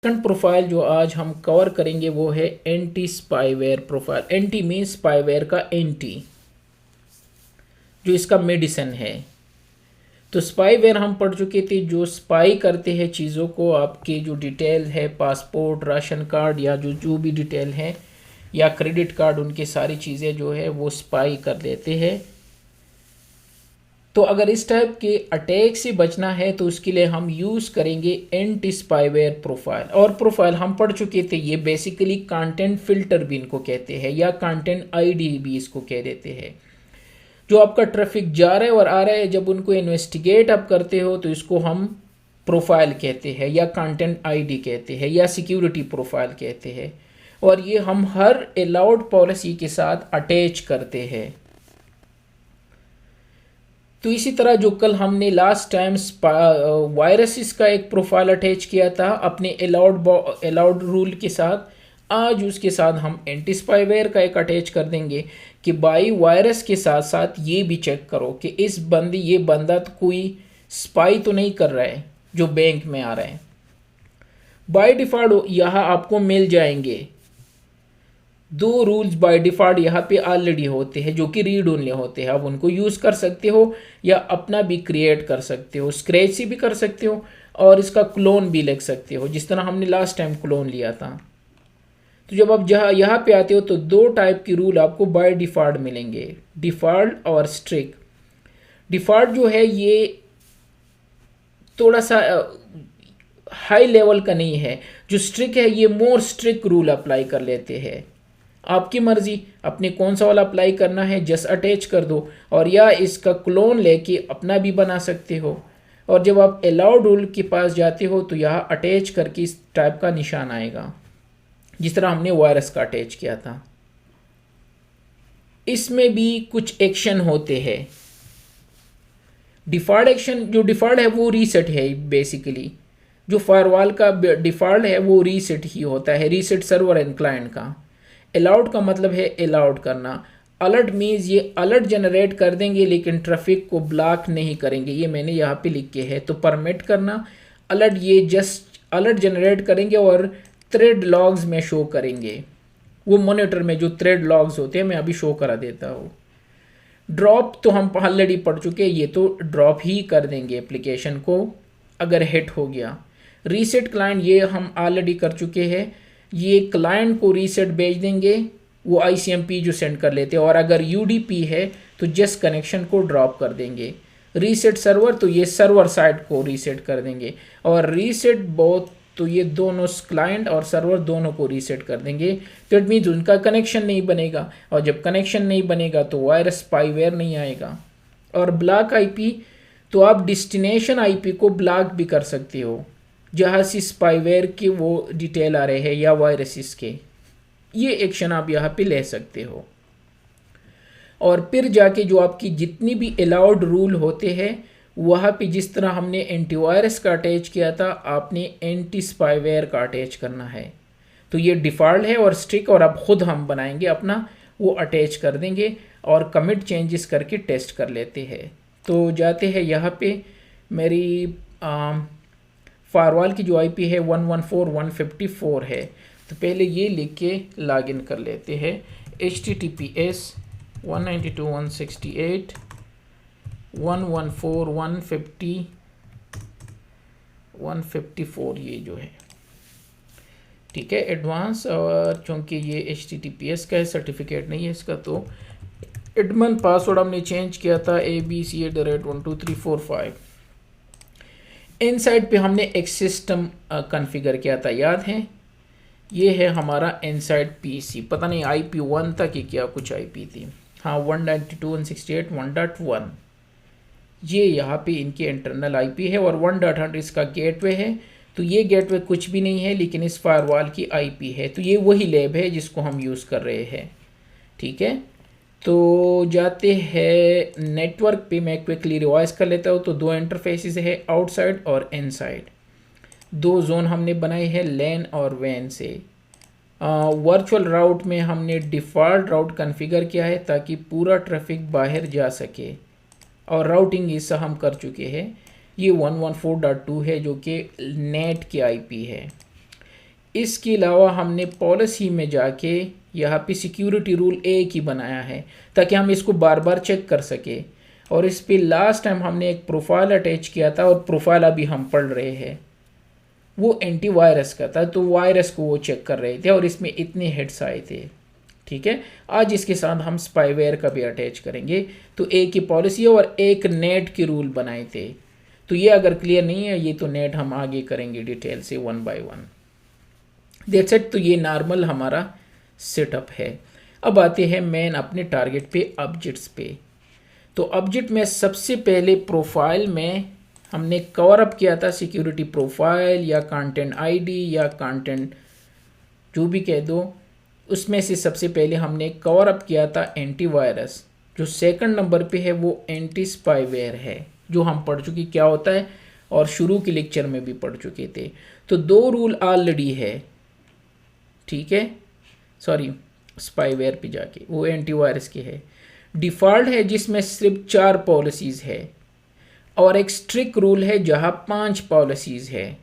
Second profile जो आज हम कवर करेंगे वो है anti spyware profile. Anti mean spyware का एंटी, जो इसका मेडिसिन है। तो स्पाईवेयर हम पढ़ चुके थे, जो स्पाई करते हैं चीज़ों को, आपके जो डिटेल है पासपोर्ट, राशन कार्ड या जो जो भी डिटेल है या क्रेडिट कार्ड, उनकी सारी चीज़ें जो है वो स्पाई कर लेते हैं। तो अगर इस टाइप के अटैक से बचना है तो उसके लिए हम यूज़ करेंगे एंटी स्पाईवेयर प्रोफाइल। और प्रोफाइल हम पढ़ चुके थे, ये बेसिकली कंटेंट फिल्टर भी इनको कहते हैं या कंटेंट आईडी भी इसको कह देते हैं। जो आपका ट्रैफिक जा रहा है और आ रहा है, जब उनको इन्वेस्टिगेट आप करते हो तो इसको हम प्रोफाइल कहते हैं या कंटेंट आईडी कहते हैं या सिक्योरिटी प्रोफाइल कहते हैं। और ये हम हर अलाउड पॉलिसी के साथ अटैच करते हैं। तो इसी तरह जो कल हमने लास्ट टाइम वायरसेस का एक प्रोफाइल अटैच किया था अपने अलाउड रूल के साथ, आज उसके साथ हम एंटी स्पाईवेयर का एक अटैच कर देंगे कि बाई वायरस के साथ साथ ये भी चेक करो कि ये बंदा तो कोई स्पाई तो नहीं कर रहा है जो बैंक में आ रहा है। बाय डिफ़ॉल्ट यहाँ आपको मिल जाएंगे 2 रूल्स बाय डिफ़ॉल्ट यहाँ पे ऑलरेडी होते हैं, जो कि रीड ओनली होते हैं। आप उनको यूज़ कर सकते हो या अपना भी क्रिएट कर सकते हो, स्क्रैच से भी कर सकते हो और इसका क्लोन भी लिख सकते हो, जिस तरह हमने लास्ट टाइम क्लोन लिया था। तो जब आप यहाँ पे आते हो तो 2 टाइप की रूल आपको बाय डिफ़ॉल्ट मिलेंगे, डिफ़ॉल्ट और स्ट्रिक्ट। डिफ़ॉल्ट जो है ये थोड़ा सा हाई लेवल का नहीं है, जो स्ट्रिक्ट है ये मोर स्ट्रिक्ट रूल अप्लाई कर लेते हैं। आपकी मर्जी अपने कौन सा वाला अप्लाई करना है, जस्ट अटैच कर दो और या इसका क्लोन लेके अपना भी बना सकते हो। और जब आप अलाउड रूल के पास जाते हो तो यहाँ अटैच करके इस टाइप का निशान आएगा, जिस तरह हमने वायरस का अटैच किया था। इसमें भी कुछ एक्शन होते हैं। डिफ़ॉल्ट एक्शन, जो डिफ़ॉल्ट है वो रीसेट है बेसिकली। जो फायरवॉल का डिफ़ॉल्ट है वो रीसेट ही होता है, रीसेट सर्वर एंड क्लाइंट का। अलाउड का मतलब है अलाउड करना। अलर्ट मीन्स ये अलर्ट जनरेट कर देंगे लेकिन ट्रैफिक को ब्लॉक नहीं करेंगे, ये मैंने यहाँ पे लिख के है। तो परमिट करना, अलर्ट ये जस्ट अलर्ट जनरेट करेंगे और थ्रेड लॉग्स में शो करेंगे। वो मॉनिटर में जो थ्रेड लॉग्स होते हैं मैं अभी शो करा देता हूँ। ड्रॉप तो हम ऑलरेडी पढ़ चुके हैं, ये तो ड्रॉप ही कर देंगे एप्लीकेशन को अगर हिट हो गया। रीसेट क्लाइंट ये हम ऑलरेडी कर चुके हैं, ये क्लाइंट को रीसेट भेज देंगे, वो ICMP जो सेंड कर लेते हैं। और अगर UDP है तो जस्ट कनेक्शन को ड्रॉप कर देंगे। रीसेट सर्वर तो ये सर्वर साइड को रीसेट कर देंगे। और रीसेट बोथ तो ये दोनों क्लाइंट और सर्वर दोनों को रीसेट कर देंगे। तो इट मीन्स उनका कनेक्शन नहीं बनेगा, और जब कनेक्शन नहीं बनेगा तो वायरस स्पाईवेयर नहीं आएगा। और ब्लॉक IP तो आप डेस्टिनेशन IP को ब्लॉक भी कर सकते हो जहाँ से स्पाईवेयर के वो डिटेल आ रहे हैं या वायरसेस के, ये एक्शन आप यहाँ पे ले सकते हो। और फिर जाके जो आपकी जितनी भी अलाउड रूल होते हैं वहाँ पे जिस तरह हमने एंटीवायरस का अटैच किया था, आपने एंटी स्पाईवेयर का अटैच करना है। तो ये डिफ़ॉल्ट है और स्ट्रिक्ट, और अब खुद हम बनाएंगे अपना, वो अटैच कर देंगे और कमिट चेंजेस करके टेस्ट कर लेते हैं। तो जाते हैं यहाँ पे, मेरी फायरवॉल की जो IP है 114.154 है। तो पहले ये लिख के लॉगिन कर लेते हैं, HTTPS 192.168.114.154 ये जो है, ठीक है एडवांस। और चूँकि ये HTTPS का है, सर्टिफिकेट नहीं है इसका, तो एडमिन पासवर्ड हमने चेंज किया था abc@12345। इनसाइड पे हमने एक सिस्टम कॉन्फ़िगर किया था, याद है? ये है हमारा इनसाइड PC। पता नहीं IP 1 था कि क्या कुछ IP थी, हाँ 192.168.1.1 ये यहाँ पे इनकी इंटरनल IP है। और 1.100 इसका गेटवे है। तो ये गेटवे कुछ भी नहीं है लेकिन इस फायरवॉल की IP है। तो ये वही लैब है जिसको हम यूज़ कर रहे हैं, ठीक है। तो जाते हैं नेटवर्क पे, मैं क्विकली रिवाइज कर लेता हूँ। तो 2 इंटरफेसेस है, आउटसाइड और इनसाइड। 2 जोन हमने बनाए हैं लैन और वैन से। वर्चुअल राउट में हमने डिफ़ॉल्ट राउट कॉन्फ़िगर किया है ताकि पूरा ट्रैफिक बाहर जा सके, और राउटिंग इससे हम कर चुके हैं। ये 114.2 है जो कि नेट की IP है। इसके अलावा हमने पॉलिसी में जाके यहाँ पे सिक्योरिटी रूल एक ही बनाया है ताकि हम इसको बार बार चेक कर सके। और इस पे लास्ट टाइम हमने एक प्रोफाइल अटैच किया था और प्रोफाइल अभी हम पढ़ रहे हैं, वो एंटीवायरस का था, तो वायरस को वो चेक कर रहे थे और इसमें इतने हिट्स आए थे। ठीक है, आज इसके साथ हम स्पाईवेयर का भी अटैच करेंगे। तो एक ही पॉलिसी और एक नेट के रूल बनाए थे। तो ये अगर क्लियर नहीं है ये तो नेट हम आगे करेंगे डिटेल से 1 by 1। That's it. तो ये नॉर्मल हमारा सेटअप है। अब आते हैं मेन अपने टारगेट पे, ऑब्जेक्ट्स पे। तो ऑब्जेक्ट में सबसे पहले प्रोफाइल में हमने कवर अप किया था सिक्योरिटी प्रोफाइल या कंटेंट आईडी या कंटेंट जो भी कह दो, उसमें से सबसे पहले हमने कवर अप किया था एंटीवायरस। जो सेकंड नंबर पे है वो एंटी स्पाईवेयर है, जो हम पढ़ चुके क्या होता है और शुरू के लेक्चर में भी पढ़ चुके थे। तो 2 रूल ऑलरेडी है, ठीक है, सॉरी स्पाईवेयर पे जाके वो एंटीवायरस के है। डिफ़ॉल्ट है जिसमें सिर्फ 4 पॉलिसीज़ है और एक स्ट्रिक्ट रूल है जहाँ 5 पॉलिसीज़ है,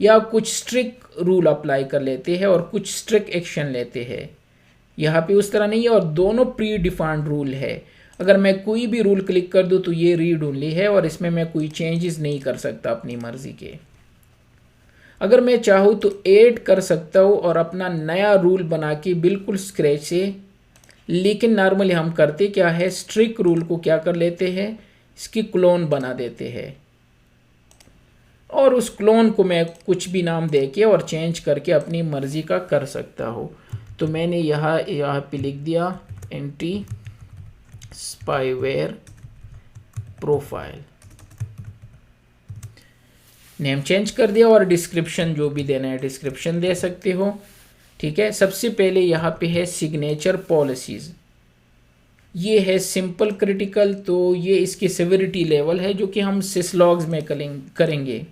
या कुछ स्ट्रिक्ट रूल अप्लाई कर लेते हैं और कुछ स्ट्रिक्ट एक्शन लेते हैं। यहाँ पे उस तरह नहीं है और दोनों प्री डिफाइंड रूल है। अगर मैं कोई भी रूल क्लिक कर दूँ तो ये रीड ओनली है और इसमें मैं कोई चेंजेस नहीं कर सकता अपनी मर्जी के। अगर मैं चाहूँ तो ऐड कर सकता हूँ और अपना नया रूल बना के बिल्कुल स्क्रैच से, लेकिन नॉर्मली हम करते क्या है, स्ट्रिक्ट रूल को क्या कर लेते हैं, इसकी क्लोन बना देते हैं और उस क्लोन को मैं कुछ भी नाम दे के और चेंज करके अपनी मर्जी का कर सकता हूँ। तो मैंने यहाँ पे लिख दिया anti spyware profile, name change कर दिया और डिस्क्रिप्शन जो भी देना है डिस्क्रिप्शन दे सकते हो। ठीक है, सबसे पहले यहाँ पे है सिग्नेचर पॉलिसीज़। ये है सिंपल क्रिटिकल, तो ये इसकी सिविरिटी लेवल है जो कि हम सिसलॉग्स में करेंगे।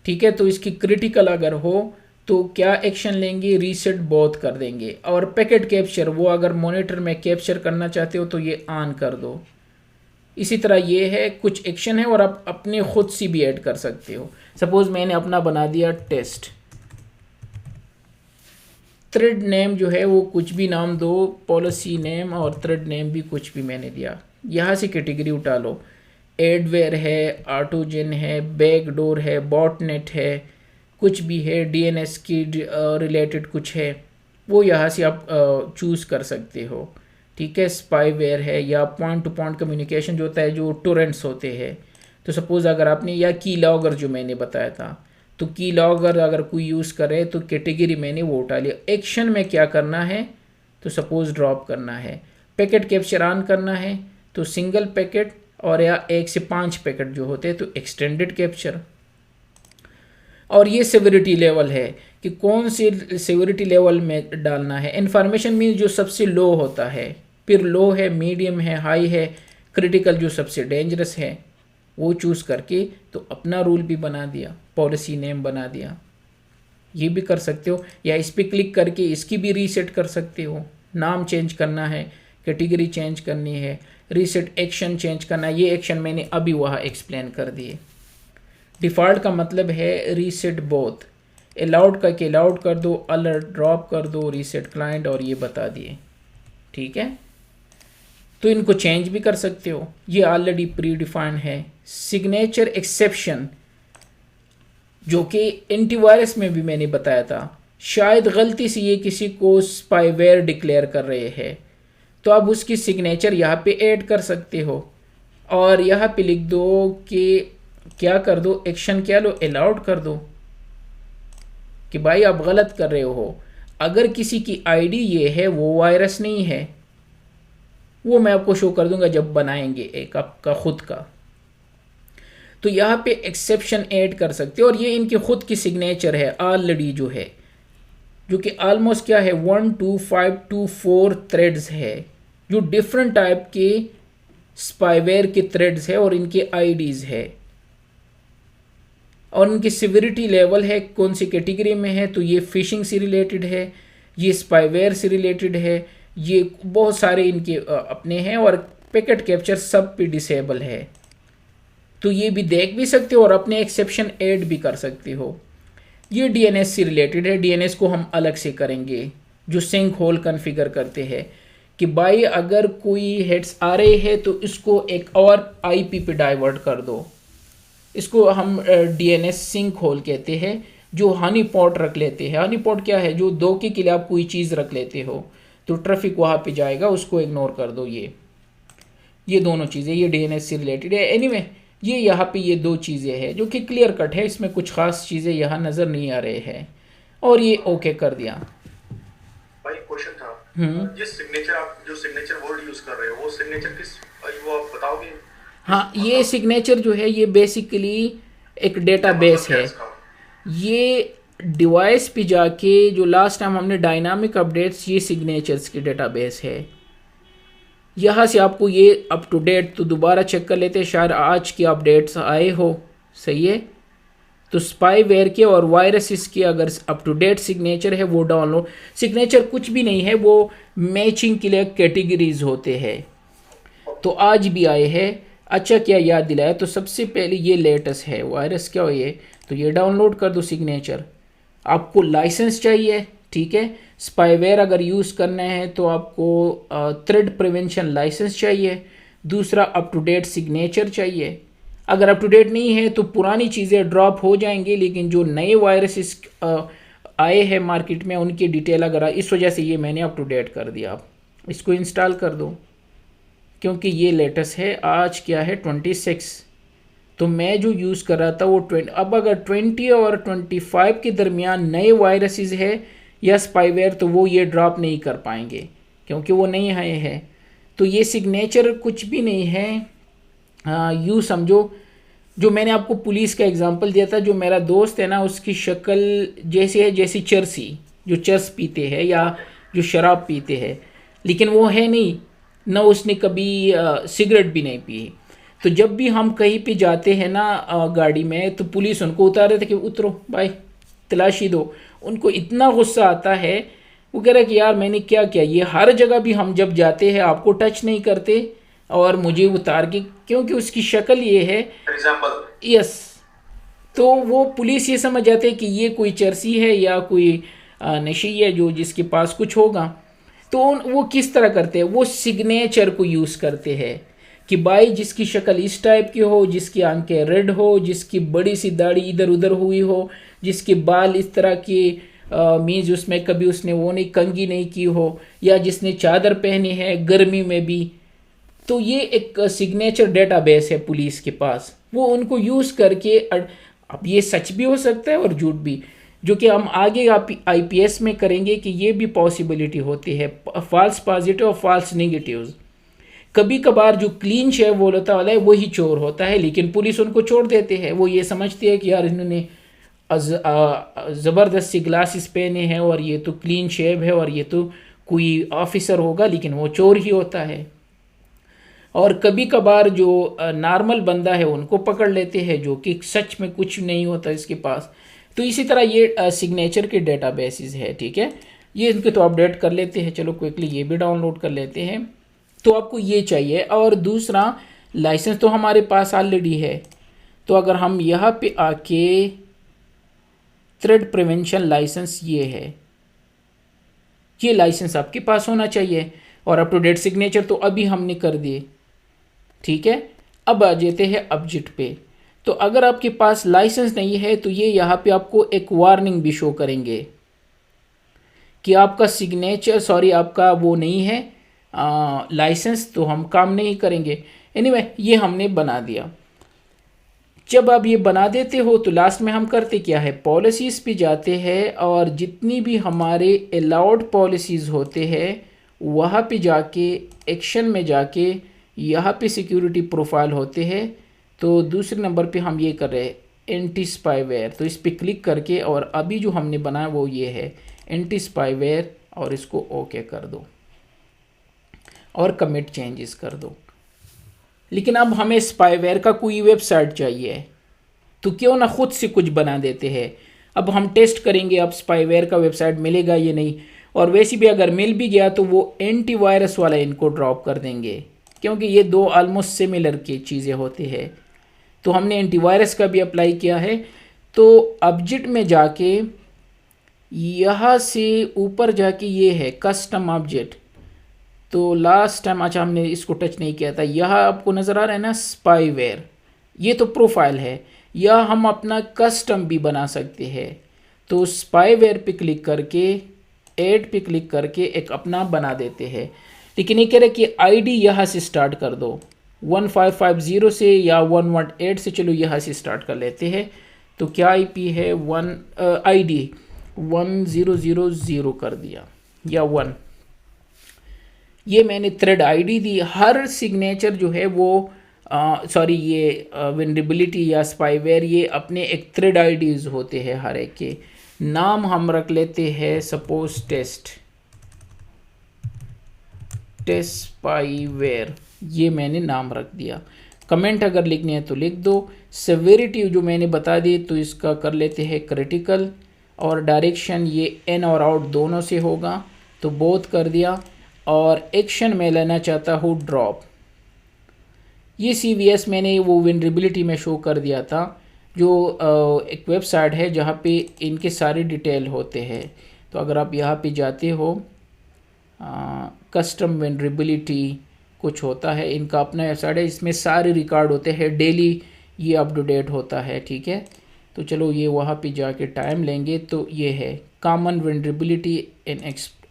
ठीक है, तो इसकी क्रिटिकल अगर हो तो क्या एक्शन लेंगे, रीसेट बोथ कर देंगे। और पैकेट कैप्चर, वो अगर मॉनिटर में कैप्चर करना चाहते हो तो ये ऑन कर दो। इसी तरह ये है कुछ एक्शन है और आप अपने खुद से भी ऐड कर सकते हो। सपोज मैंने अपना बना दिया टेस्ट, थ्रेड नेम जो है वो कुछ भी नाम दो, पॉलिसी नेम और थ्रेड नेम भी कुछ भी मैंने दिया। यहाँ से कैटेगरी उठा लो, एडवेयर है, ऑटोजन है, बैकडोर है, बॉटनेट है, कुछ भी है, डीएनएस की रिलेटेड कुछ है, वो यहाँ से आप चूज़ कर सकते हो। ठीक है, स्पाईवेयर है या पॉइंट टू पॉइंट कम्युनिकेशन जो होता है, जो टोरेंट्स होते हैं। तो सपोज़ अगर आपने, या की लॉगर जो मैंने बताया था, तो की लॉगर अगर कोई यूज़ करे तो कैटेगरी मैंने वो उठा लिया। एक्शन में क्या करना है, तो सपोज़ ड्रॉप करना है। पैकेट कैप्चर ऑन करना है तो सिंगल पैकेट, और या 1 से 5 पैकेट जो होते हैं तो एक्सटेंडेड कैप्चर। और ये सिविरिटी लेवल है कि कौन सी सिविरिटी लेवल में डालना है। इन्फॉर्मेशन मीन जो सबसे लो होता है, फिर लो है, मीडियम है, हाई है, क्रिटिकल जो सबसे डेंजरस है, वो चूज़ करके तो अपना रूल भी बना दिया, पॉलिसी नेम बना दिया। ये भी कर सकते हो, या इस पर क्लिक करके इसकी भी रीसेट कर सकते हो। नाम चेंज करना है, कैटेगरी चेंज करनी है, रीसेट एक्शन चेंज करना है। ये एक्शन मैंने अभी वहाँ एक्सप्लेन कर दिए। डिफ़ॉल्ट का मतलब है रीसेट बोथ, अलाउड का के अलाउड कर दो, अलर्ट ड्रॉप कर दो, रीसेट क्लाइंट, और ये बता दिए। ठीक है, तो इनको चेंज भी कर सकते हो, ये ऑलरेडी प्री डिफाइंड है। सिग्नेचर एक्सेप्शन जो कि एंटीवायरस में भी मैंने बताया था, शायद गलती से ये किसी को स्पाईवेयर डिक्लेयर कर रहे हैं तो आप उसकी सिग्नेचर यहाँ पे ऐड कर सकते हो और यहाँ पे लिख दो कि क्या कर दो, एक्शन क्या लो, अलाउड कर दो कि भाई आप गलत कर रहे हो। अगर किसी की आईडी ये है, वो वायरस नहीं है, वो मैं आपको शो कर दूंगा जब बनाएंगे एक आपका खुद का। तो यहाँ पे एक्सेप्शन ऐड कर सकते हो और ये इनकी खुद की सिग्नेचर है ऑलरेडी जो है, जो कि ऑलमोस्ट क्या है 1 2 5 2 4 थ्रेड्स है, जो डिफरेंट टाइप के स्पाईवेयर के थ्रेड्स है और इनके आईडीज है और इनकी सिविरिटी लेवल है, कौन सी कैटेगरी में है। तो ये फिशिंग से रिलेटेड है, ये स्पाईवेयर से रिलेटेड है, ये बहुत सारे इनके अपने हैं और पैकेट कैप्चर सब पे डिसेबल है। तो ये भी देख भी सकते हो और अपने एक्सेप्शन ऐड भी कर सकते हो। ये डीएनएस से रिलेटेड है। डीएनएस को हम अलग से करेंगे, जो सिंक होल कॉन्फ़िगर करते हैं कि भाई अगर कोई हेड्स आ रहे हैं तो इसको एक और आईपी पे डाइवर्ट कर दो। इसको हम डीएनएस सिंक होल कहते हैं। जो हनी पॉट रख लेते हैं, हनी पॉट क्या है, जो धोखे के लिए आप कोई चीज़ रख लेते हो तो ट्रैफिक वहाँ पे जाएगा, उसको इग्नोर कर दो। ये दोनों चीज़ें ये डीएनएस से रिलेटेड है। एनीवे ये यहाँ पे ये दो चीज़ें हैं जो कि क्लियर कट है, इसमें कुछ खास चीज़ें यहाँ नज़र नहीं आ रहे हैं। और ये ओके कर दिया। भाई क्वेश्चन था, ये सिग्नेचर आप जो सिग्नेचर वर्ड यूज कर रहे हो वो सिग्नेचर किस, वो आप बताओगे? हाँ, ये सिग्नेचर जो है ये बेसिकली एक डेटाबेस है। ये डिवाइस पे जाके जो लास्ट टाइम हमने डायनामिक अपडेट्स, ये सिग्नेचर्स की डेटाबेस है। यहाँ से आपको ये अप टू डेट तो दोबारा चेक कर लेते हैं, शायद आज के अपडेट्स आए हो। सही है, तो स्पाईवेयर के और वायरसेस के अगर अप टू डेट सिग्नेचर है वो डाउनलोड। सिग्नेचर कुछ भी नहीं है, वो मैचिंग के लिए कैटेगरीज होते हैं। तो आज भी आए हैं। अच्छा क्या याद दिलाया, तो सबसे पहले ये लेटेस्ट है वायरस क्या हो ये, तो ये डाउनलोड कर दो सिग्नेचर। आपको लाइसेंस चाहिए, ठीक है। स्पाईवेयर अगर यूज़ करना है तो आपको थ्रेड प्रिवेंशन लाइसेंस चाहिए। दूसरा अप टू डेट सिग्नेचर चाहिए। अगर अप टू डेट नहीं है तो पुरानी चीज़ें ड्रॉप हो जाएंगी, लेकिन जो नए वायरसेस आए हैं मार्केट में उनकी डिटेल अगर, इस वजह से ये मैंने अप टू डेट कर दिया। आप इसको इंस्टॉल कर दो क्योंकि ये लेटेस्ट है। आज क्या है 26, तो मैं जो यूज़ कर रहा था वो 20। अब अगर 20 और 25 के दरमियान नए वायरसेस है या स्पाईवेयर, तो वो ये ड्रॉप नहीं कर पाएंगे क्योंकि वो नहीं आए हैं। तो ये सिग्नेचर कुछ भी नहीं है। यूँ समझो, जो मैंने आपको पुलिस का एग्जांपल दिया था, जो मेरा दोस्त है ना उसकी शक्ल जैसी है जैसी चरसी, जो चर्स पीते हैं या जो शराब पीते हैं, लेकिन वो है नहीं, न उसने कभी सिगरेट भी नहीं पी। तो जब भी हम कहीं पे जाते हैं ना गाड़ी में, तो पुलिस उनको उतारे थे कि उतरो भाई तलाशी दो। उनको इतना गुस्सा आता है, वो कह रहा है कि यार मैंने क्या किया, ये हर जगह भी हम जब जाते हैं आपको टच नहीं करते और मुझे उतार के, क्योंकि उसकी शक्ल ये है एग्जाम्पल। यस, तो वो पुलिस ये समझ जाते हैं कि ये कोई चरसी है या कोई नशी है जो जिसके पास कुछ होगा। तो वो किस तरह करते हैं, वो सिग्नेचर को यूज़ करते हैं कि भाई जिसकी शक्ल इस टाइप की हो, जिसकी आंखें रेड हो, जिसकी बड़ी सी दाढ़ी इधर उधर हुई हो, जिसके बाल इस तरह के मीन्स उसमें कभी उसने वो नहीं कंघी नहीं की हो, या जिसने चादर पहनी है गर्मी में भी। तो ये एक सिग्नेचर डेटाबेस है पुलिस के पास, वो उनको यूज़ करके, अब ये सच भी हो सकता है और झूठ भी, जो कि हम आगे आईपीएस में करेंगे कि ये भी पॉसिबिलिटी होती है, फॉल्स पॉजिटिव और फॉल्स नेगेटिव्स। कभी कभार जो क्लीन शेव होता वाला है वही चोर होता है, लेकिन पुलिस उनको छोड़ देते हैं। वो ये समझती है कि यार इन्होंने ज़बरदस्त सी ग्लासेस पहने हैं और ये तो क्लीन शेव है और ये तो कोई ऑफिसर होगा, लेकिन वो चोर ही होता है। और कभी कभार जो नॉर्मल बंदा है उनको पकड़ लेते हैं, जो कि सच में कुछ नहीं होता इसके पास। तो इसी तरह ये सिग्नेचर के डेटाबेसेस है, ठीक है। ये इनके तो अपडेट कर लेते हैं, चलो क्विकली ये भी डाउनलोड कर लेते हैं। तो आपको ये चाहिए। और दूसरा, लाइसेंस तो हमारे पास ऑलरेडी है। तो अगर हम यहाँ पे आके थ्रेड प्रिवेंशन लाइसेंस ये है, ये लाइसेंस आपके पास होना चाहिए। और अप टू डेट सिग्नेचर तो अभी हमने कर दिए, ठीक है। अब आ जाते हैं अपजिट पे। तो अगर आपके पास लाइसेंस नहीं है तो ये यहाँ पे आपको एक वार्निंग भी शो करेंगे कि आपका सिग्नेचर, सॉरी आपका वो नहीं है लाइसेंस, तो हम काम नहीं करेंगे। एनीवे ये हमने बना दिया। जब आप ये बना देते हो तो लास्ट में हम करते क्या है, पॉलिसीज़ पे जाते हैं और जितनी भी हमारे अलाउड पॉलिसीज़ होते हैं वहाँ पे जाके एक्शन में जाके यहाँ पे सिक्योरिटी प्रोफाइल होते हैं। तो दूसरे नंबर पे हम ये कर रहे हैं एंटी स्पाईवेयर, तो इस पर क्लिक करके, और अभी जो हमने बनाया वो ये है एंटी स्पाईवेयर, और इसको ओके कर दो और कमिट चेंजेस कर दो। लेकिन अब हमें स्पाईवेयर का कोई वेबसाइट चाहिए, तो क्यों ना खुद से कुछ बना देते हैं। अब हम टेस्ट करेंगे अब स्पाईवेयर का वेबसाइट मिलेगा ये नहीं, और वैसे भी अगर मिल भी गया तो वो एंटीवायरस वाला इनको ड्रॉप कर देंगे, क्योंकि ये दो ऑलमोस्ट सिमिलर की चीज़ें होती है। तो हमने एंटीवायरस का भी अप्लाई किया है। तो ऑब्जेक्ट में जाके यहाँ से ऊपर जाके ये है कस्टम ऑब्जेक्ट। तो लास्ट टाइम अच्छा हमने इसको टच नहीं किया था। यह आपको नज़र आ रहा है ना स्पाईवेयर, ये तो प्रोफाइल है। यह हम अपना कस्टम भी बना सकते हैं। तो स्पाईवेयर पे क्लिक करके ऐड पे क्लिक करके एक अपना बना देते हैं। लेकिन ये कह रहे कि आईडी यहाँ से स्टार्ट कर दो 1550 से या 118 से। चलो यहाँ से स्टार्ट कर लेते हैं। तो क्या आईपी है आईडी 1000 कर दिया या 1। ये मैंने थ्रेड आईडी दी। हर सिग्नेचर जो है वो सॉरी ये वेनरेबिलिटी या स्पाईवेयर ये अपने एक थ्रेड आईडीज होते हैं हर एक के। नाम हम रख लेते हैं सपोज टेस्ट स्पाईवेयर, ये मैंने नाम रख दिया। कमेंट अगर लिखने हैं तो लिख दो। सेवेरिटी जो मैंने बता दी तो इसका कर लेते हैं क्रिटिकल, और डायरेक्शन ये इन और आउट दोनों से होगा तो बोथ कर दिया। और एक्शन में लेना चाहता हूँ ड्रॉप। ये CVS मैंने वो वेनरेबिलिटी में शो कर दिया था, जो एक वेबसाइट है जहाँ पे इनके सारे डिटेल होते हैं। तो अगर आप यहाँ पे जाते हो कस्टम वेनरेबिलिटी कुछ होता है, इनका अपना वेबसाइट है, इसमें सारे रिकॉर्ड होते हैं, डेली ये अप टू डेट होता है। ठीक है, तो चलो ये वहाँ पे जाके टाइम लेंगे। तो ये है कॉमन वेनरेबिलिटी इन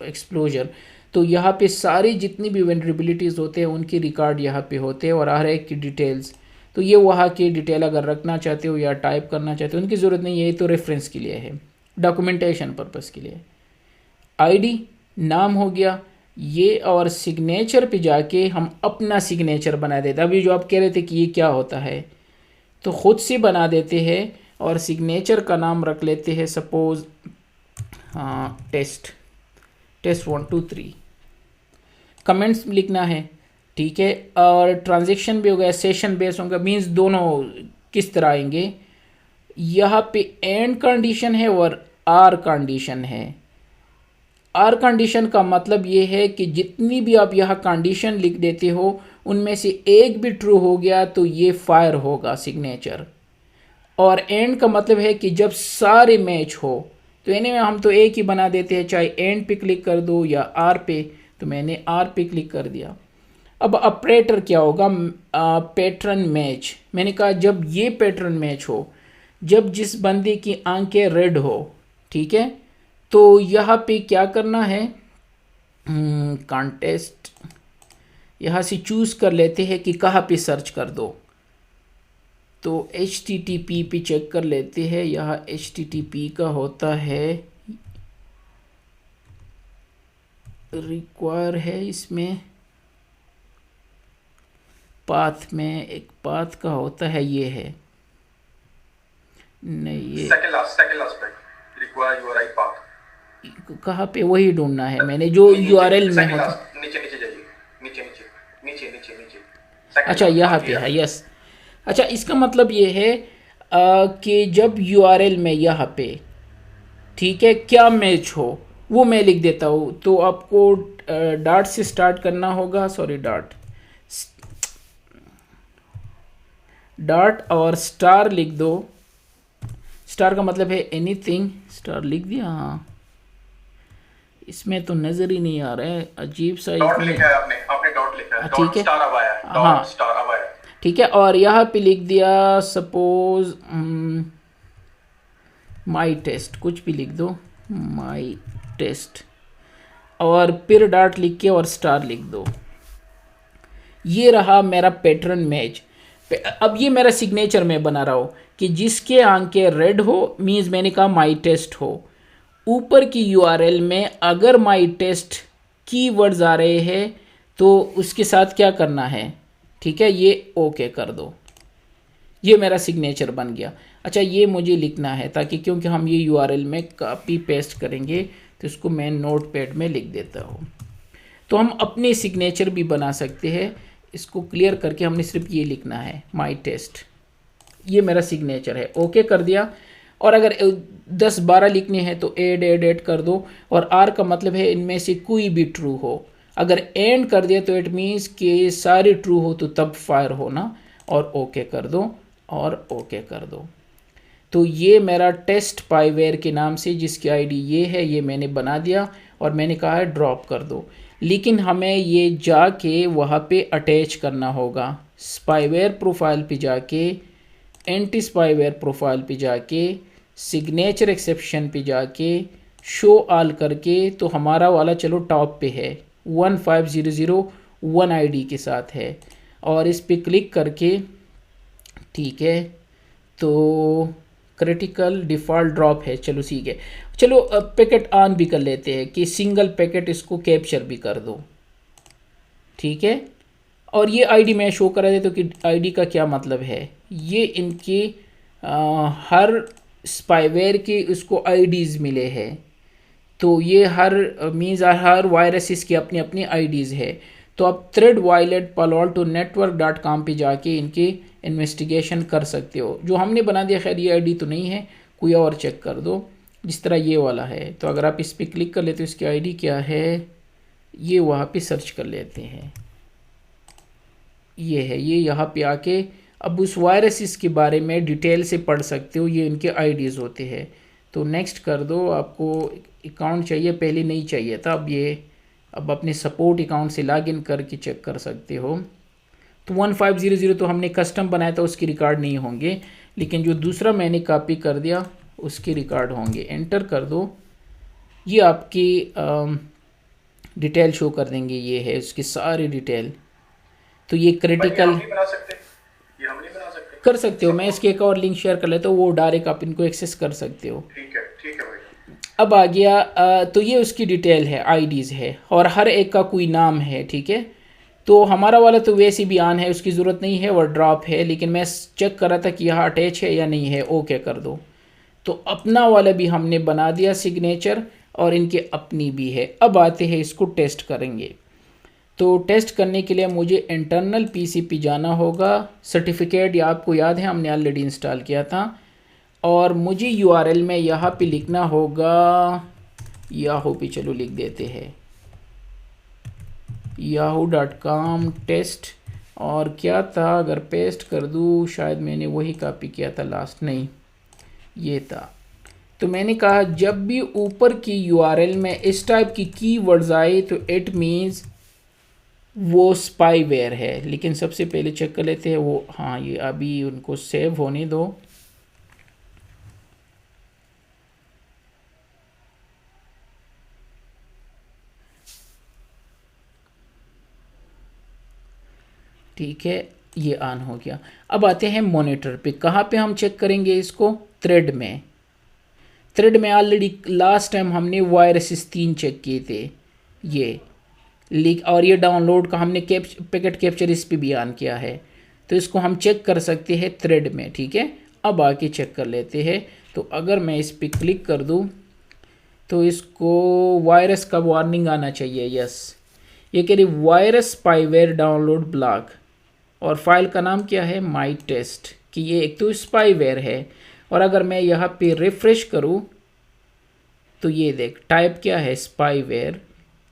एक्सप्लोजर। तो यहाँ पे सारी जितनी भी वेनरेबिलिटीज़ होते हैं उनकी रिकॉर्ड यहाँ पे होते हैं और हर एक की डिटेल्स। तो ये वहाँ की डिटेल अगर रखना चाहते हो या टाइप करना चाहते हो उनकी ज़रूरत नहीं है, ये तो रेफरेंस के लिए है, डॉक्यूमेंटेशन पर्पज़ के लिए। आईडी नाम हो गया ये, और सिग्नेचर पे जाके हम अपना सिग्नेचर बना देते। अभी जो आप कह रहे थे कि ये क्या होता है, तो ख़ुद से बना देते हैं और सिग्नेचर का नाम रख लेते हैं सपोज टेस्ट 1 2 3। कमेंट्स लिखना है, ठीक है। और ट्रांजैक्शन भी हो गया, सेशन बेस होगा, मींस दोनों किस तरह आएंगे। यहाँ पे एंड कंडीशन है और आर कंडीशन है। आर कंडीशन का मतलब ये है कि जितनी भी आप यहाँ कंडीशन लिख देते हो उनमें से एक भी ट्रू हो गया तो ये फायर होगा सिग्नेचर। और एंड का मतलब है कि जब सारे मैच हो, तो इन्हें हम तो एक ही बना देते हैं, चाहे एंड पे क्लिक कर दो या आर पे। तो मैंने आर पे क्लिक कर दिया। अब ऑपरेटर क्या होगा, पैटर्न मैच। मैंने कहा जब ये पैटर्न मैच हो, जब जिस बंदे की आंखें रेड हो, ठीक है, तो यहाँ पे क्या करना है, कॉन्टेस्ट यहाँ से चूज कर लेते हैं कि कहाँ पे सर्च कर दो। तो HTTP पे चेक कर लेते हैं। यहाँ HTTP का होता है रिक्वायर है, इसमें पाथ में एक पाथ का होता है, ये है नहीं, ये सेकंड लास्ट पे रिक्वायर URI पाथ कहाँ पे, वही ढूंढना है मैंने जो URL में होता। नीचे जाइए, नीचे। अच्छा यहाँ पे है, यस। अच्छा इसका मतलब ये है कि जब URL में यहाँ पे, ठीक है, क्या मैच हो वो मैं लिख देता हूँ। तो आपको डॉट से स्टार्ट करना होगा, सॉरी डॉट और स्टार लिख दो। स्टार का मतलब है एनीथिंग, स्टार लिख दिया। हाँ इसमें तो नजर ही नहीं आ रहा है, अजीब सा। डॉट लिखा है आपने डॉट लिखा है, ठीक है, स्टार अब आया है, हाँ स्टार अब आया है, ठीक है। और यहाँ पे लिख दिया सपोज माई टेस्ट, कुछ भी लिख दो, माई टेस्ट, और फिर डॉट लिख के और स्टार लिख दो। ये रहा मेरा पैटर्न मैच। अब ये मेरा सिग्नेचर में बना रहा हो कि जिसके आंखें रेड हो, मीन्स मैंने कहा माई टेस्ट हो। ऊपर की URL में अगर माई टेस्ट कीवर्ड्स आ रहे हैं तो उसके साथ क्या करना है, ठीक है, ये ओके कर दो। ये मेरा सिग्नेचर बन गया। अच्छा ये मुझे लिखना है ताकि, क्योंकि हम ये URL में कॉपी पेस्ट करेंगे, तो इसको मैं नोटपैड में लिख देता हूँ। तो हम अपने सिग्नेचर भी बना सकते हैं। इसको क्लियर करके हमने सिर्फ ये लिखना है, माई टेस्ट, ये मेरा सिग्नेचर है। ओके कर दिया। और अगर 10-12 लिखने हैं तो ऐड कर दो। और आर का मतलब है इनमें से कोई भी ट्रू हो। अगर एंड कर दिया तो इट मीन्स कि सारे ट्रू हो तो तब फायर होना। और ओके कर दो और ओके कर दो। तो ये मेरा टेस्ट स्पाईवेयर के नाम से जिसकी आईडी ये है, ये मैंने बना दिया और मैंने कहा है ड्रॉप कर दो। लेकिन हमें ये जाके वहाँ पे अटैच करना होगा, स्पाईवेयर प्रोफाइल पे जाके, एंटी स्पाईवेयर प्रोफाइल पे जाके, सिग्नेचर एक्सेप्शन पे जाके, शो ऑल करके, तो हमारा वाला चलो टॉप पे है 15001 आईडी के साथ है, और इस पे क्लिक करके ठीक है तो क्रिटिकल डिफ़ॉल्ट ड्रॉप है, चलो ठीक है। चलो पैकेट ऑन भी कर लेते हैं कि सिंगल पैकेट इसको कैप्चर भी कर दो, ठीक है। और ये आईडी मैं शो करा देता हूँ कि आईडी का क्या मतलब है। ये इनके हर स्पाईवेयर के उसको आईडीज़ मिले हैं, तो ये हर मीन्स हर वायरस की अपनी अपनी आईडीज़ है। तो आप थ्रेड वायलेट paloaltonetwork.com पे जाके इनके इन्वेस्टिगेशन कर सकते हो। जो हमने बना दिया, खैर ये आईडी तो नहीं है, कोई और चेक कर दो जिस तरह ये वाला है। तो अगर आप इस पर क्लिक कर लेते हो, इसकी आईडी क्या है, ये वहाँ पे सर्च कर लेते हैं, ये है, ये यहाँ पे आके अब उस वायरस के बारे में डिटेल से पढ़ सकते हो, ये इनके आईडीज़ होते हैं। तो नेक्स्ट कर दो। आपको अकाउंट चाहिए, पहले नहीं चाहिए था, अब अपने सपोर्ट अकाउंट से लॉगिन करके चेक कर सकते हो। तो 1500 तो हमने कस्टम बनाया था, उसके रिकॉर्ड नहीं होंगे, लेकिन जो दूसरा मैंने कॉपी कर दिया उसके रिकॉर्ड होंगे। एंटर कर दो, ये आपकी डिटेल शो कर देंगे, ये है उसकी सारी डिटेल। तो ये क्रिटिकल ये हम नहीं बना सकते, कर सकते हो, मैं इसके एक और लिंक शेयर कर लेता हूँ, वो डायरेक्ट आप इनको एक्सेस कर सकते हो। ठीक है भाई। अब आ गया तो ये उसकी डिटेल है, आईडीज़ है, और हर एक का कोई नाम है, ठीक है। तो हमारा वाला तो वैसे भी ऑन है, उसकी ज़रूरत नहीं है, और ड्रॉप है, लेकिन मैं चेक कर रहा था कि यहाँ अटैच है या नहीं है, ओके कर दो। तो अपना वाला भी हमने बना दिया सिग्नेचर, और इनके अपनी भी है। अब आते हैं इसको टेस्ट करेंगे। तो टेस्ट करने के लिए मुझे इंटरनल पीसी पे जाना होगा। सर्टिफिकेट या आपको याद है हमने ऑलरेडी इंस्टॉल किया था, और मुझे यूआरएल में यहाँ पे लिखना होगा, याहू पे चलो लिख देते हैं yahoo.com टेस्ट, और क्या था, अगर पेस्ट कर दूँ, शायद मैंने वही कॉपी किया था लास्ट, नहीं ये था। तो मैंने कहा जब भी ऊपर की यूआरएल में इस टाइप की कीवर्ड्स आए तो इट मीन्स वो स्पाईवेयर है। लेकिन सबसे पहले चेक कर लेते हैं वो, हाँ ये अभी उनको सेव होने दो। ठीक है, ये ऑन हो गया। अब आते हैं मॉनिटर पे। कहाँ पे हम चेक करेंगे इसको, थ्रेड में। थ्रेड में ऑलरेडी लास्ट टाइम हमने वायरसेस 3 चेक किए थे, ये लीक, और ये डाउनलोड का हमने पैकेट कैप्चर इस पे भी ऑन किया है। तो इसको हम चेक कर सकते हैं थ्रेड में, ठीक है। अब आके चेक कर लेते हैं। तो अगर मैं इस पर क्लिक कर दूँ तो इसको वायरस का वार्निंग आना चाहिए, यस। ये कह रही वायरस स्पाईवेयर डाउनलोड ब्लॉक, और फाइल का नाम क्या है, माई टेस्ट, कि ये एक तो स्पाईवेयर है। और अगर मैं यहाँ पे रिफ्रेश करूँ तो ये देख टाइप क्या है, स्पाईवेयर,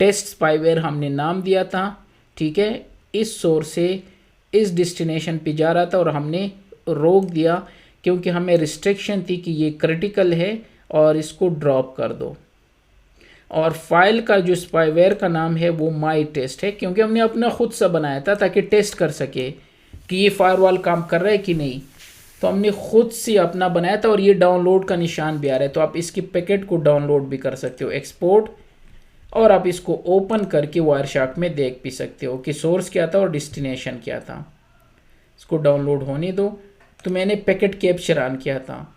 टेस्ट स्पाईवेयर हमने नाम दिया था, ठीक है। इस सोर्स से इस डेस्टिनेशन पे जा रहा था और हमने रोक दिया क्योंकि हमें रिस्ट्रिक्शन थी कि ये क्रिटिकल है और इसको ड्रॉप कर दो। और फाइल का जो स्पाईवेयर का नाम है वो माई टेस्ट है, क्योंकि हमने अपना खुद सा बनाया था ताकि टेस्ट कर सके कि ये फायरवॉल काम कर रहा है कि नहीं। तो हमने खुद से अपना बनाया था, और ये डाउनलोड का निशान भी आ रहा है। तो आप इसकी पैकेट को डाउनलोड भी कर सकते हो, एक्सपोर्ट, और आप इसको ओपन करके वायरशार्क में देख भी सकते हो कि सोर्स क्या था और डेस्टिनेशन क्या था। इसको डाउनलोड होने दो। तो मैंने पैकेट कैप्चर ऑन किया था,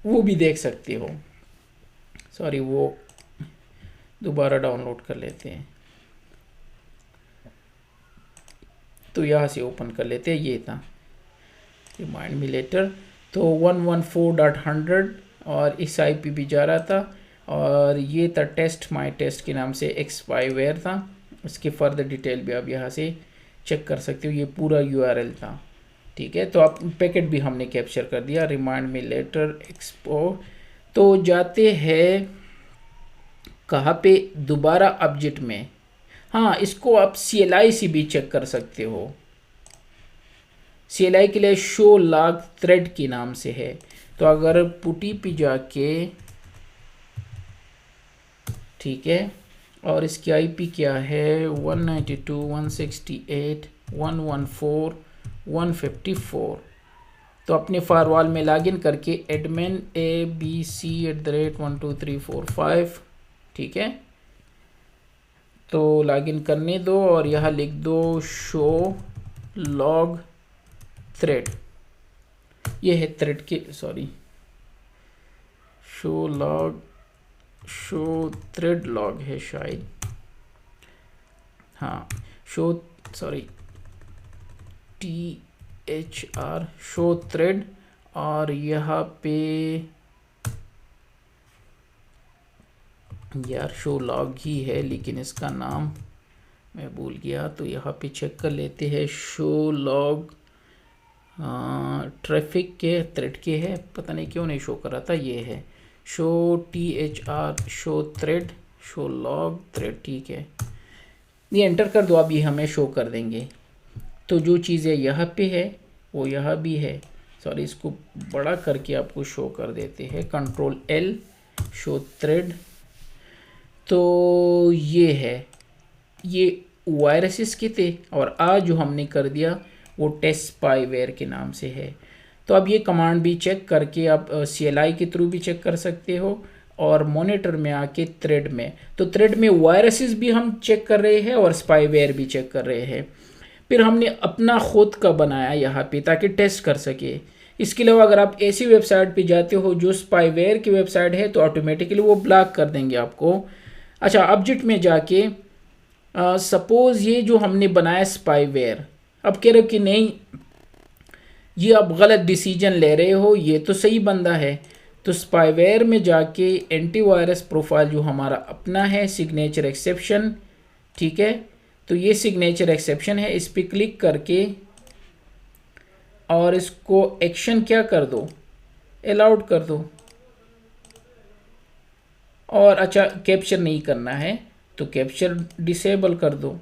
वो भी देख सकते हो। सॉरी, वो दोबारा डाउनलोड कर लेते हैं। तो यहाँ से ओपन कर लेते हैं, ये था रिमाइंड मी लेटर। तो 114.100 और इस IP भी जा रहा था, और ये था टेस्ट माई टेस्ट के नाम से एक स्पाईवेयर था। इसकी फर्दर डिटेल भी आप यहाँ से चेक कर सकते हो, ये पूरा URL था, ठीक है। तो आप पैकेट भी हमने कैप्चर कर दिया, रिमाइंड मी लेटर एक्सपो। तो जाते हैं कहाँ पे, दोबारा ऑब्जेक्ट में। हाँ, इसको आप CLI से भी चेक कर सकते हो। CLI के लिए शो लॉग थ्रेड के नाम से है। तो तो अगर पुटी पे जाके, ठीक है, और इसकी आईपी क्या है 192.168.114.154, तो अपने फायरवॉल में लॉगिन करके admin abc@12345, ठीक है, तो लॉगिन करने दो और यहाँ लिख दो शो लॉग थ्रेड। ये है थ्रेड के, सॉरी, शो थ्रेड लॉग है शायद, हाँ, THR शो थ्रेड, और यहाँ पे यार शो लॉग ही है लेकिन इसका नाम मैं भूल गया, तो यहाँ पे चेक कर लेते हैं। शो लॉग ट्रैफिक के थ्रेड के है, पता नहीं क्यों नहीं शो कर रहा था, ये है show THR show thread show log thread, ठीक है, ये एंटर कर दो, अब ये हमें शो कर देंगे। तो जो चीज़ें यहाँ पे है वो यहाँ भी है, सॉरी इसको बड़ा करके आपको शो कर देते हैं, Ctrl L शो थ्रेड। तो ये है, ये वायरसेस के थे और आज जो हमने कर दिया वो टेस्ट स्पाईवेयर के नाम से है। तो अब ये कमांड भी चेक करके आप CLI के थ्रू भी चेक कर सकते हो, और मॉनिटर में आके थ्रेड में, तो थ्रेड में वायरसेस भी हम चेक कर रहे हैं और स्पाईवेयर भी चेक कर रहे हैं। फिर हमने अपना खुद का बनाया यहाँ पे ताकि टेस्ट कर सके। इसके अलावा अगर आप ऐसी वेबसाइट पे जाते हो जो स्पाईवेयर की वेबसाइट है तो ऑटोमेटिकली वो ब्लॉक कर देंगे आपको। अच्छा, ऑब्जेक्ट में जाके सपोज ये जो हमने बनाया स्पाईवेयर, अब कह रहे हो कि नहीं ये आप गलत डिसीजन ले रहे हो, ये तो सही बंदा है, तो स्पाईवेयर में जाके एंटीवायरस प्रोफाइल जो हमारा अपना है, सिग्नेचर एक्सेप्शन, ठीक है, तो ये सिग्नेचर एक्सेप्शन है, इस पर क्लिक करके और इसको एक्शन क्या कर दो, अलाउड कर दो। और अच्छा, कैप्चर नहीं करना है तो कैप्चर डिसेबल कर दो।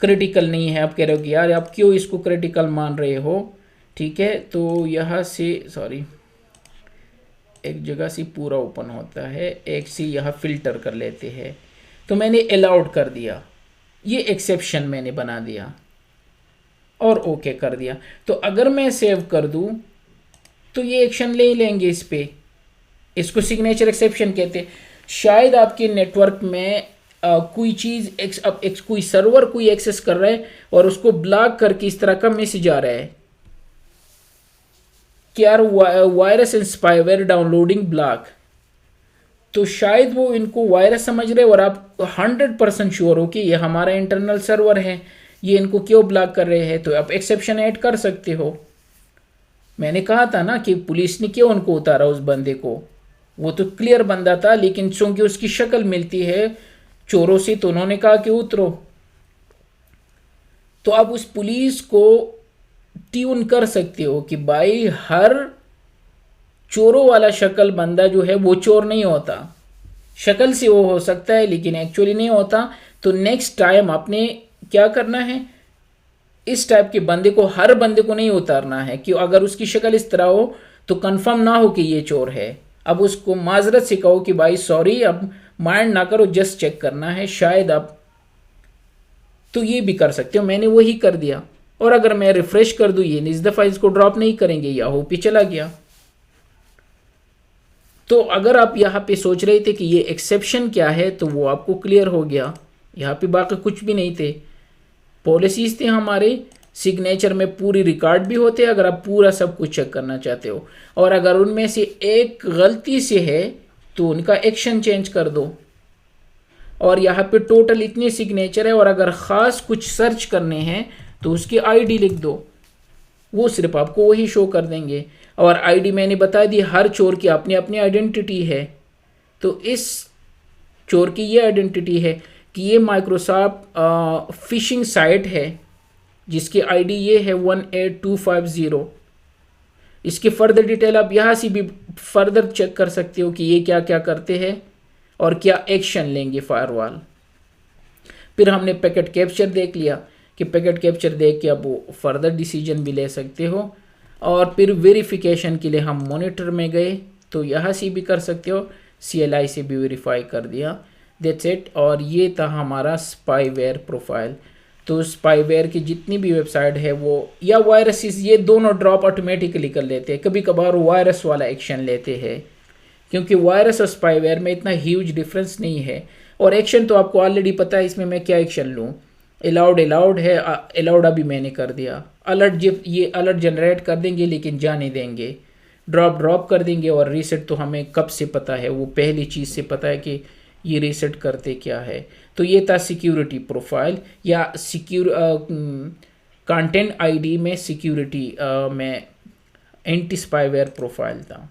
क्रिटिकल नहीं है, आप कह रहे हो कि यार आप क्यों इसको क्रिटिकल मान रहे हो, ठीक है, तो यहाँ से सॉरी एक जगह से पूरा ओपन होता है, एक से यहाँ फिल्टर कर लेते हैं। तो मैंने अलाउड कर दिया, ये एक्सेप्शन मैंने बना दिया और ओके कर दिया। तो अगर मैं सेव कर दूं तो ये एक्शन ले लेंगे इस पे, इसको सिग्नेचर एक्सेप्शन कहते हैं। शायद आपके नेटवर्क में कोई चीज़ कोई सर्वर कोई एक्सेस कर रहा है और उसको ब्लॉक करके इस तरह का मैसेज आ रहा है कि यार virus and spyware downloading block, तो शायद वो इनको वायरस समझ रहे और आप 100% श्योर हो कि ये हमारा इंटरनल सर्वर है, ये इनको क्यों ब्लॉक कर रहे हैं, तो आप एक्सेप्शन ऐड कर सकते हो। मैंने कहा था ना कि पुलिस ने क्यों उनको उतारा उस बंदे को, वो तो क्लियर बंदा था, लेकिन चूंकि उसकी शक्ल मिलती है चोरों से तो उन्होंने कहा कि उतरो। तो आप उस पुलिस को ट्यून कर सकते हो कि भाई हर चोरों वाला शक्ल बंदा जो है वो चोर नहीं होता, शक्ल से वो हो सकता है लेकिन एक्चुअली नहीं होता। तो नेक्स्ट टाइम आपने क्या करना है, इस टाइप के बंदे को, हर बंदे को नहीं उतारना है कि अगर उसकी शक्ल इस तरह हो तो कंफर्म ना हो कि ये चोर है। अब उसको माजरत से कहो कि भाई सॉरी, अब माइंड ना करो, जस्ट चेक करना है, शायद आप तो ये भी कर सकते हो। मैंने वही कर दिया, और अगर मैं रिफ्रेश कर दूं ये इस दफ़ा इसको ड्रॉप नहीं करेंगे, याहू पे चला गया। तो अगर आप यहाँ पे सोच रहे थे कि ये एक्सेप्शन क्या है तो वो आपको क्लियर हो गया। यहाँ पे बाकी कुछ भी नहीं थे, पॉलिसीज थे हमारे, सिग्नेचर में पूरी रिकॉर्ड भी होते अगर आप पूरा सब कुछ चेक करना चाहते हो, और अगर उनमें से एक गलती से है तो उनका एक्शन चेंज कर दो। और यहाँ पे टोटल इतने सिग्नेचर है, और अगर ख़ास कुछ सर्च करने हैं तो उसकी आईडी लिख दो, वो सिर्फ आपको वही शो कर देंगे। और आईडी मैंने बता दी, हर चोर की अपनी अपनी आइडेंटिटी है। तो इस चोर की ये आइडेंटिटी है कि ये माइक्रोसॉफ्ट फिशिंग साइट है जिसकी आईडी ये है 18250। इसकी फर्दर डिटेल आप यहाँ से भी फर्दर चेक कर सकते हो कि ये क्या क्या करते हैं और क्या एक्शन लेंगे फायरवॉल। फिर हमने पैकेट कैप्चर देख लिया कि पैकेट कैप्चर देख के आप वो फर्दर डिसीजन भी ले सकते हो। और फिर वेरिफिकेशन के लिए हम मॉनिटर में गए, तो यहाँ से भी कर सकते हो, CLI से भी वेरीफाई कर दिया, दैट्स इट। और ये था हमारा स्पाईवेयर प्रोफाइल। तो स्पाईवेयर की जितनी भी वेबसाइट है वो, या वायरसेस, ये दोनों ड्रॉप ऑटोमेटिकली कर लेते हैं। कभी कभार वायरस वाला एक्शन लेते हैं, क्योंकि वायरस और स्पाईवेयर में इतना ह्यूज डिफरेंस नहीं है। और एक्शन तो आपको ऑलरेडी पता है, इसमें मैं क्या एक्शन लूँ। अलाउड है, अलाउड अभी मैंने कर दिया। अलर्ट जब ये अलर्ट जनरेट कर देंगे लेकिन जाने देंगे, ड्रॉप कर देंगे। और रीसेट तो हमें कब से पता है, वो पहली चीज़ से पता है कि ये रीसेट करते क्या है। तो ये था सिक्योरिटी प्रोफाइल, या कंटेंट आईडी में सिक्योरिटी में एंटी स्पाईवेयर प्रोफाइल था।